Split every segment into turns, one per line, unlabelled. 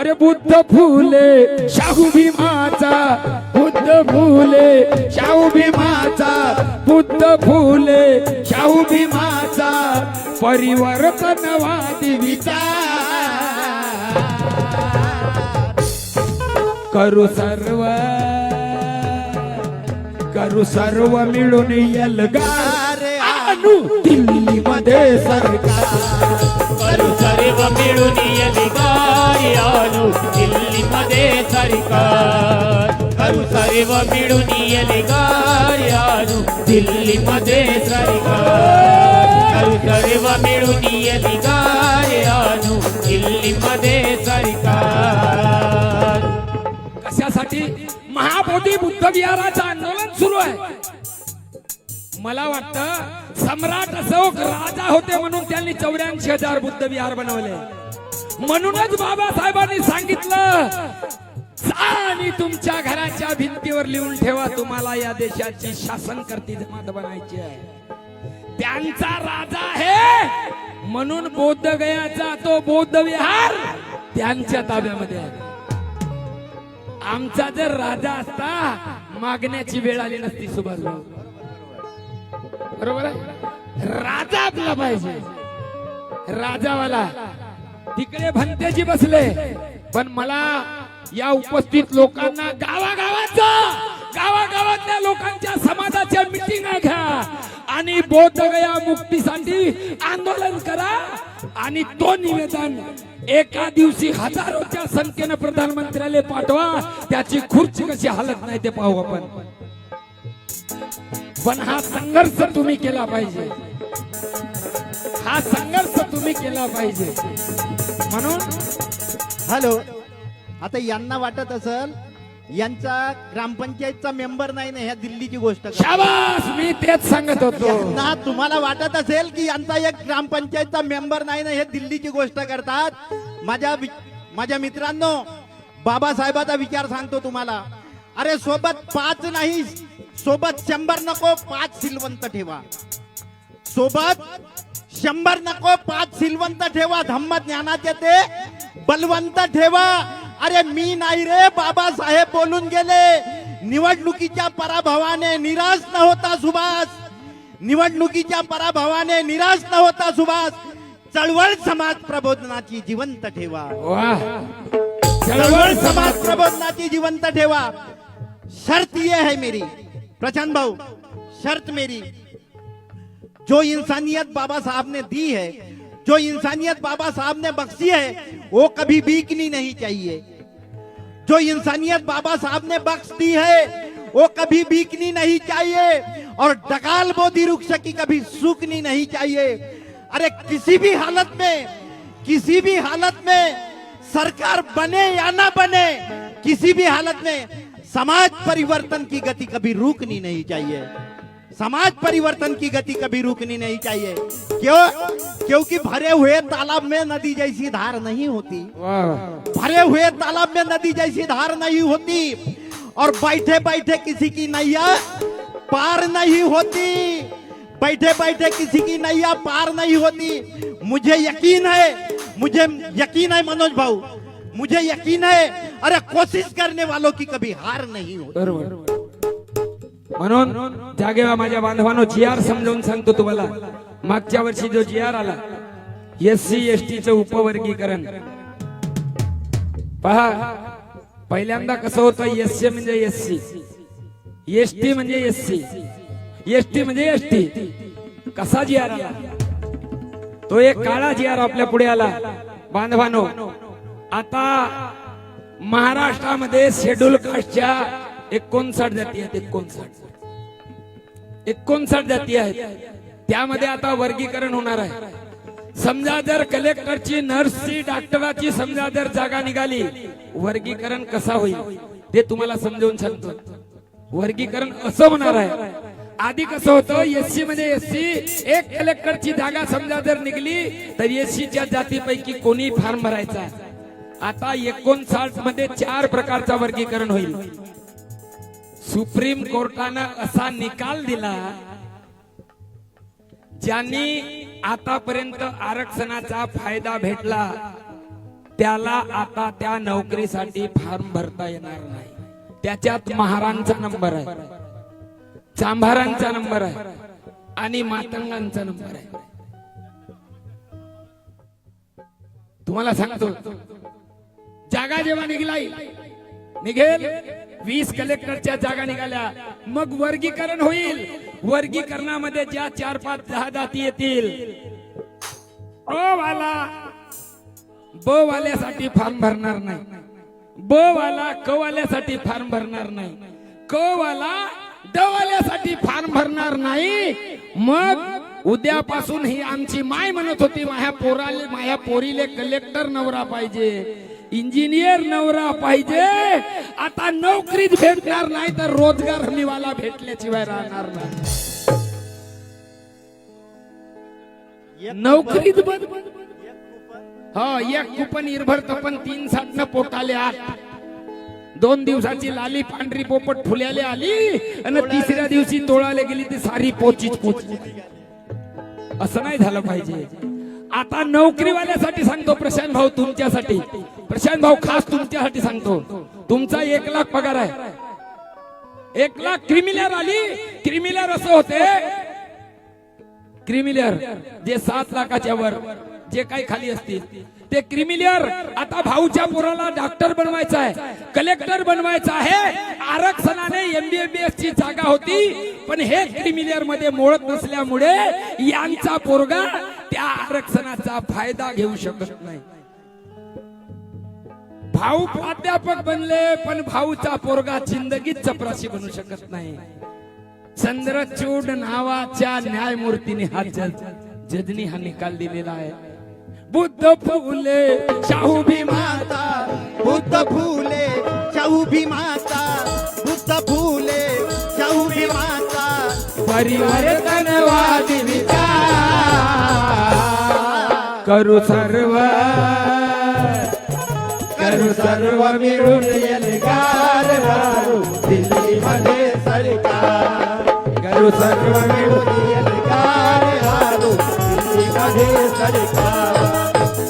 अरे बुद्ध फुले शाहू भीमाचा, बुद्ध फुले शाहू भीमाचा, बुद्ध फुले शाहू भीमाचा परिवर्तनवादी विचार करू सर्व मिळून एल्गार आणू दिल्लीमध्ये सरकार,
करू सर्व मिळून एल्गार आणू दिल्लीमध्ये सरकार, करू सर्व मिळून एल्गार आणू दिल्लीमध्ये सरकार, करू सर्व मिळून एल्गार आणू दिल्लीमध्ये सरकार.
कशासाठी? महाबोधी बुद्ध विहाराचं आंदोलन सुरू आहे. मला वाटतं सम्राट अशोक राजा होते म्हणून त्यांनी 84,000 बुद्ध विहार बनवले. म्हणूनच बाबासाहेबांनी सांगितलं आणि तुमच्या घराच्या भिंतीवर लिहून ठेवा, तुम्हाला या देशाची शासनकर्ती जमात बनायची आहे. त्यांचा राजा आहे म्हणून बौद्ध गयाचा तो बौद्ध विहार त्यांच्या ताब्यामध्ये आहे. आमचा जर राजा असता मागण्याची वेळ आली नसती सुभाषभाऊ. बरोबर आहे. राजा आपला पाहिजे, राजावाला. तिकडे भंतेजी बसले, पण मला या उपस्थित लोकांना गावागावातल्या लोकांच्या समाजाच्या मिटिंगा घ्या आणि बौद्ध गया मुक्तीसाठी आंदोलन करा आणि तो निवेदन एका दिवशी हजारोच्या संख्येने प्रधानमंत्र्याला पाठवा. त्याची खुर्ची कशी हालत नाही ते पाहू आपण. पण हा संघर्ष तुम्ही केला पाहिजे, हा संघर्ष तुम्ही केला पाहिजे. म्हणून
हॅलो, आता यांना वाटत असेल यांचा ग्रामपंचायतचा मेंबर नाही ना, ह्या दिल्लीची गोष्ट करतात.
शाबास, मी तेच सांगत होतो.
यांना तुम्हाला वाटत असेल की यांचा एक ग्रामपंचायतचा मेंबर नाही ना, हे दिल्लीची गोष्ट करतात. माझ्या मित्रांनो, बाबासाहेबाचा विचार सांगतो तुम्हाला. अरे सोबत 5 नाही, सोबत 100 नको, 5 सिलवंत ठेवा. सोबत 100 नको, 5 सिलवंत ठेवा. धम्म ज्ञानाचे ते बलवंत ठेवा. अरे मी नाही रे, बाबासाहेब बोलून गेले. निवडणुकीच्या पराभवाने निराश न होता सुभाष, निवडणुकीच्या पराभवाने निराश न होता सुभाष. चळवळ समाज प्रबोधनाची जिवंत ठेवा. चळवळ समाज प्रबोधनाची जिवंत ठेवा. शर्त ये है मेरी प्रचंड भाऊ, शर्त मेरी, जो इंसानियत बाबा साहब ने दी है, जो इंसानियत बाबा साहब ने बख्शी है, वो कभी बिकनी नहीं चाहिए. जो इंसानियत बाबा साहब ने बख्श दी है वो कभी बिकनी नहीं चाहिए. और डकाल बोधी रुक सकी कभी सूखनी नहीं चाहिए. अरे किसी भी हालत में सरकार बने या ना बने, किसी भी हालत में समाज परिवर्तन की गति कभी रुकनी नहीं चाहिए. समाज परिवर्तन की गति कभी रुकनी नहीं चाहिए. क्यों? क्योंकि भरे हुए तालाब में नदी जैसी धार नहीं होती. भरे हुए तालाब में नदी जैसी धार नहीं होती. और बैठे बैठे किसी की नैया पार नहीं होती. बैठे बैठे किसी की नैया पार नहीं होती. मुझे यकीन है मनोज भाऊ, मुझे यकीन है. अरे कोशिश करने वालों की कभी हार नहीं होती.
बरोबर. म्हणून जागेवा माझ्या बांधवांनो, जीआर समजावून सांगतो तुम्हाला. मागच्या वर्षी जो जीआर आला, SC ST चं उपवर्गीकरण पहा. पहिल्यांदा कसं होतं, SC म्हणजे SC, ST म्हणजे SC, ST म्हणजे ST. कसा जीआर आला? तो एक काळा जीआर आपल्या पुढे आला. बांधवांनो, आता महाराष्ट्रामध्ये शेड्यूल कास्टच्या 59 जाती आहेत. 59 जाती आहेत. त्यामध्ये आता वर्गीकरण होणार आहे. समजा जर कलेक्टरची, नर्सची, डॉक्टराची समजा जर जागा निघाली, वर्गीकरण कसा होईल ते तुम्हाला समजावून सांगतो. वर्गीकरण असं होणार आहे. आधी कसं होतं, SC म्हणजे SC, एक कलेक्टरची जागा समजा जर निघली तर SCच्या जातीपैकी कोणी फॉर्म भरायचा. आता 59 मध्ये 4 प्रकारचा वर्गीकरण होईल. सुप्रीम कोर्टानं असा निकाल दिला, ज्यांनी आतापर्यंत आरक्षणाचा फायदा भेटला त्याला आता त्या नोकरीसाठी फॉर्म भरता येणार नाही. त्याच्यात महारांचा नंबर आहे, चांभारांचा नंबर आहे आणि मातंगांचा नंबर आहे. तुम्हाला सांगतो, जागा जेव्हा निघेल 20 कलेक्टरच्या जागा निघाल्या, मग वर्गीकरण होईल. वर्गीकरणामध्ये ज्या 4, 5, 10 जाती येतील, ब वाल्यासाठी फॉर्म भरणार नाही, ब वाला क वाल्यासाठी फॉर्म भरणार नाही, क वाला ड वाल्यासाठी फॉर्म भरणार नाही. मग उद्यापासून ही आमची माय म्हणत होती, माझ्या पोरीले कलेक्टर नवरा पाहिजे, इंजिनियर नवरा पाहिजे. आता नोकरीच भेटणार नाही तर रोजगार हमीवाला भेटल्याशिवाय राहणार नाही. नोकरीच बंद. हो, एक कुपन इरभर तपन 3 साठनं पोटाले 8. 2 दिवसाची लाली पांढरी पोपट फुल्याले आली आणि तिसऱ्या दिवशी तोळाले गेली ती सारी पोचीच पोच. असं नाही झालं पाहिजे. आता नोकरीवाल्यासाठी सांगतो प्रशांत भाऊ, तुमच्यासाठी प्रशांत भाऊ, खास तुमच्यासाठी सांगतो. तुमचा 1 लाख पगार आहे, 1 लाख क्रिमिलियर आली. क्रिमिलियर असं होते, क्रिमिलियर जे 7 लाखाच्या वर जे काही खाली असतील ते क्रिमिलियर. आता भाऊच्या पोराला डॉक्टर बनवायचा आहे, कलेक्टर बनवायचा आहे. आरक्षणाने MBBS ची जागा होती, पण हे क्रिमिलियर मध्ये मोडत नसल्यामुळे यांचा पोरगा त्या आरक्षणाचा फायदा घेऊ शकत नाही. भाऊ प्राध्यापक बनले, पण भाऊचा पोरगा जिंदगीत चपराशी बनू शकत नाही. चंद्रचूड नावाच्या न्यायमूर्तीने हा जजनी हा निकाल दिलेला आहे. बुद्ध फुले शाहू भी माता,
बुद्ध फुले शाहू भी माता, बुद्ध फुले शाहू भी माता,
परिवर्तनवादी विचार करू सर्व मिळून एल्गार राहू दिल्लीमध्ये सरकार. करू सर्व मिळून एल्गार राहू दिल्लीमध्ये सरकार.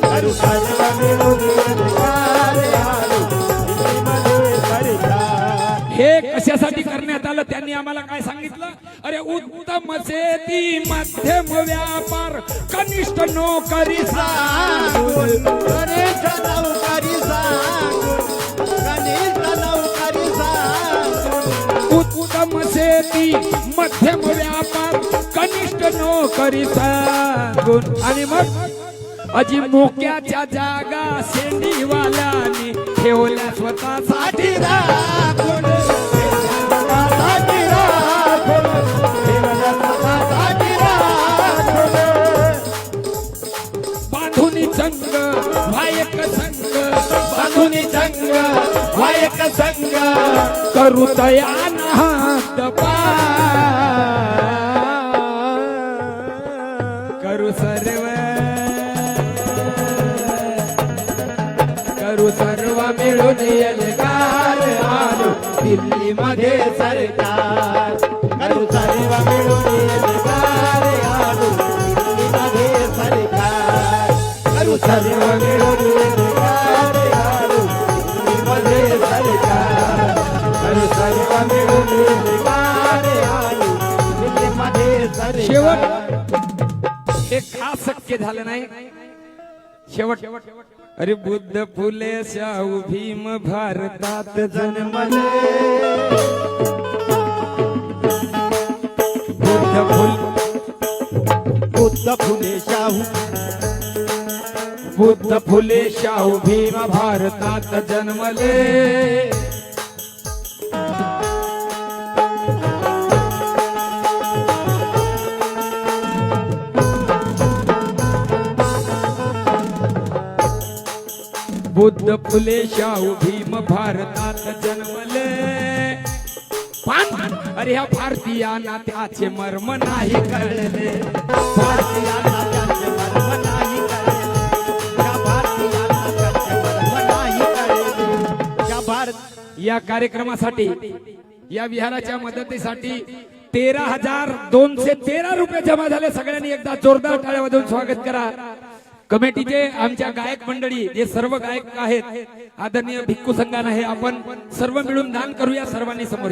करू सर्व मिळून एल्गार राहू दिल्लीमध्ये सरकार. हे कशासाठी करण्यात आलं त्यांनी आम्हाला काय सांगितलं? अरे उत्तम शेती, मध्यम व्यापार, कनिष्ठ नोकरी,
कनिष्ठ नोकरी
उत्तम शेती, मध्यम व्यापार, कनिष्ठ नोकरी सांगून. आणि मग अजी मोक्याच्या जागा शेंडीवाल्याने ठेवल्या स्वतःसाठी राखून. बांधुनी संघ वायक संघ, बांधुनी संघ वायक संघ करू तयान हात करू सर्व मिळून एल्गार आणू दिल्लीमध्ये सरकार. करू सर्व मिळून एल्गार आणू दिल्लीमध्ये सरकार. करू सर्व मिळून एल्गार आणू दिल्लीमध्ये सरकार. करू सर्व मिळून एल्गार आणू दिल्लीमध्ये सरकार. शेवट हे खास शक्य झालं नाही. शेवट अरे बुद्ध फुले शाहू भीम भारतात जन्मले.
बुद्ध फुले शाहू,
बुद्ध फुले शाहू भीम भारतात जन्मले. बुद्ध फुले शाहू भीम भारतात जन्मले. अरे ह्या भारतीयांना त्याचे मर्म नाही कळले.
भारतीयांना त्याचे मर्म नाही कळले. या भारतीयांना त्याचे मर्म नाही कळले. या भारत
या कार्यक्रमासाठी, या विहाराच्या मदतीसाठी 13,213 रुपये जमा झाले. सगळ्यांनी एकदा जोरदार टाळ्या वाजवून स्वागत करा. कमिटीचे आमच्या गायक मंडळी जे सर्व गायक आहेत आदरणीय भिक्खू संघान आहे, आपण सर्व मिळून दान करूया. सर्वांनी समोर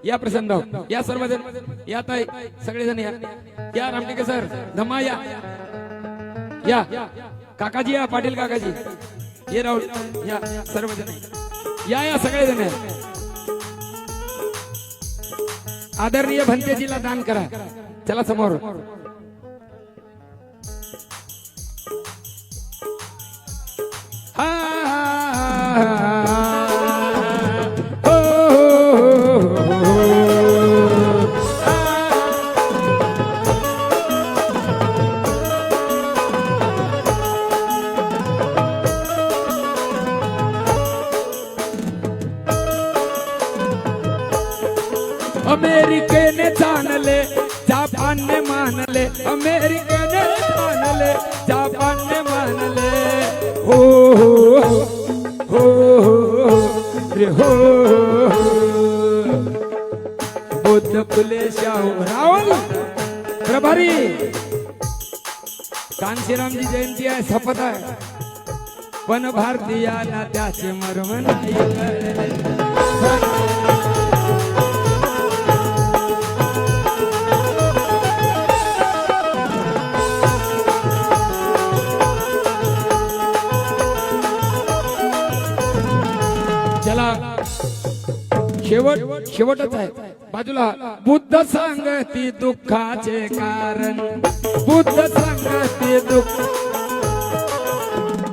या प्रसन्न या सर्वजण या ताई सगळेजण या रामटेके सर धम्मा या काकाजी या पाटील काकाजी ये राहुल या सर्वजण या सगळेजण आदरणीय भंतेजीला दान करा. चला समोर अमेरिकेने जाणले जापानने मानले, अमेरिकेने जाणले जापानने मानले. हो हो हो रे हो बुद्ध फुले शाहू रावल प्रभारी कांशीरामजी जयंती आहे, शपथ आहे, पण भारतीयाला त्याचे मर्म नाही कळले. शेवटच आहे बाजूला. बुद्ध सांगती दुःखाचे कारण, बुद्ध सांगती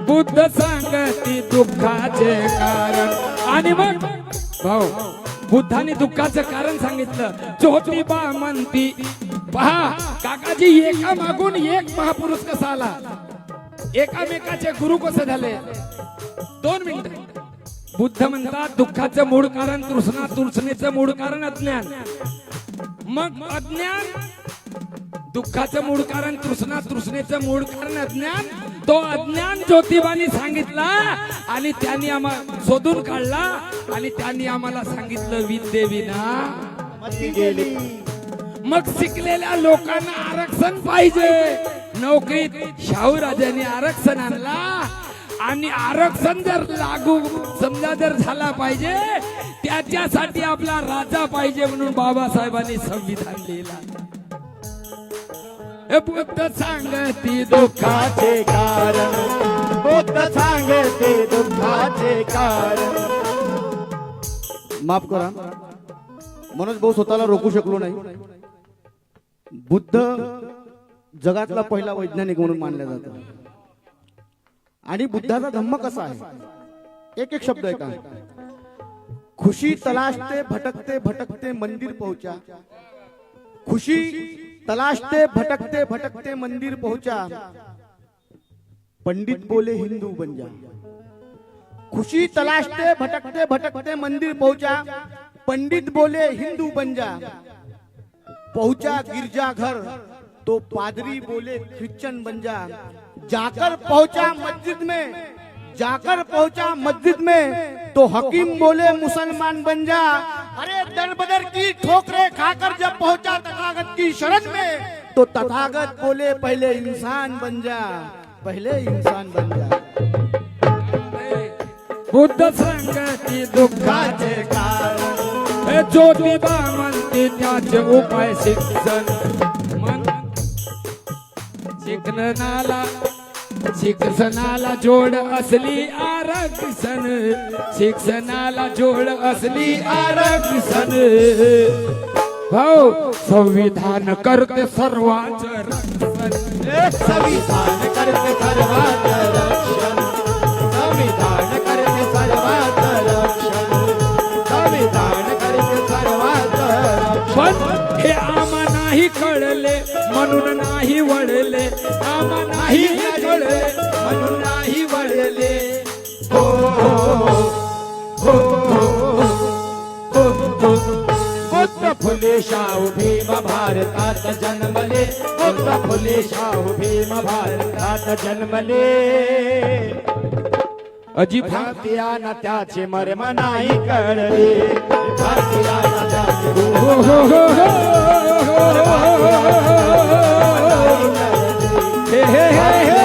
बुद्ध सांगती दुःखाचे कारण. आणि मग भाऊ बुद्धाने दुःखाचं कारण सांगितलं. ज्योतिबा म्हणती पहा काकाजी एका मागून एक महापुरुष कसा आला, एकामेकाचे गुरु कसे झाले. 2 मिनिटं. बुद्ध म्हणतात दुःखाचं मूळ कारण तृष्णा, तृष्णेचं मूळ कारण अज्ञान. मग अज्ञान दुःखाचं मूळ कारण तृष्णा, तृष्णेचं मूळ कारण अज्ञान. तो अज्ञान ज्योतिबानी सांगितला आणि त्यांनी आम्हाला शोधून काढला आणि त्यांनी आम्हाला सांगितलं विद्येविना
गेली.
मग शिकलेल्या लोकांना आरक्षण पाहिजे. नोकरीत शाहू राजांनी आरक्षण आणला आणि आरक्षण जर लागू समजा जर झाला पाहिजे त्याच्यासाठी आपला राजा पाहिजे म्हणून बाबासाहेबांनी संविधान लिहिला. बुद्ध सांगती
दुःखाचे कारण, बुद्ध सांगते दुःखाचे कारण. माफ करा मनोज भाऊ स्वतःला रोखू शकलो नाही. बुद्ध जगातला पहिला वैज्ञानिक म्हणून मानला जातो. आणि बुद्धाचा धम्म कसा आहे, एक एक शब्द आहे का. खुशी तलाशते भटकते भटकते मंदिर पहुंचा, खुशी तलाशते भटकते भटकते मंदिर पहुंचा, पंडित बोले हिंदू बन जा. खुशी तलाशते भटकते भटकते मंदिर पहुंचा, पंडित बोले हिंदू बन जा. पहुंचा गिरजाघर तो पादरी बोले क्रिश्चियन बन जा. जाकर पहुंचा मस्जिद में, जाकर पहुंचा मस्जिद में तो हकीम बोले मुसलमान बन जा. अरे दर बदर की ठोकरे खाकर जब पहुंचा तथागत की शरण में तो तथागत बोले पहले इंसान बन जा, पहले इंसान बन जा.
बुद्ध सांगती दुःखाचे कारण, ज्योतिबा म्हणते त्याचे उपाय शिक्षण. शिक्षणाला जोड असली आरक्षण, शिक्षणाला जोड असली आरक्षण. भाऊ संविधान करते सर्वांचं रक्षण,
संविधान करते सर्वांचं रक्षण, संविधान करते सर्वांचं रक्षण, संविधान करते सर्वांचं रक्षण.
पण हे आम्हा नाही कळले म्हणून नाही वळले, आम्हा नाही कळले म्हणून नाही वळले. हो हो हो
बुद्ध फुले शाहू भीम भारतात जन्मले, बुद्ध फुले शाहू भीम भारतात जन्मले.
अजी
भारतीयांना त्याचे मर्म नाही कळले, भारतीयांना त्याचे
हे हे हे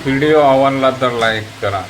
व्हिडिओ आवडला तर लाईक करा.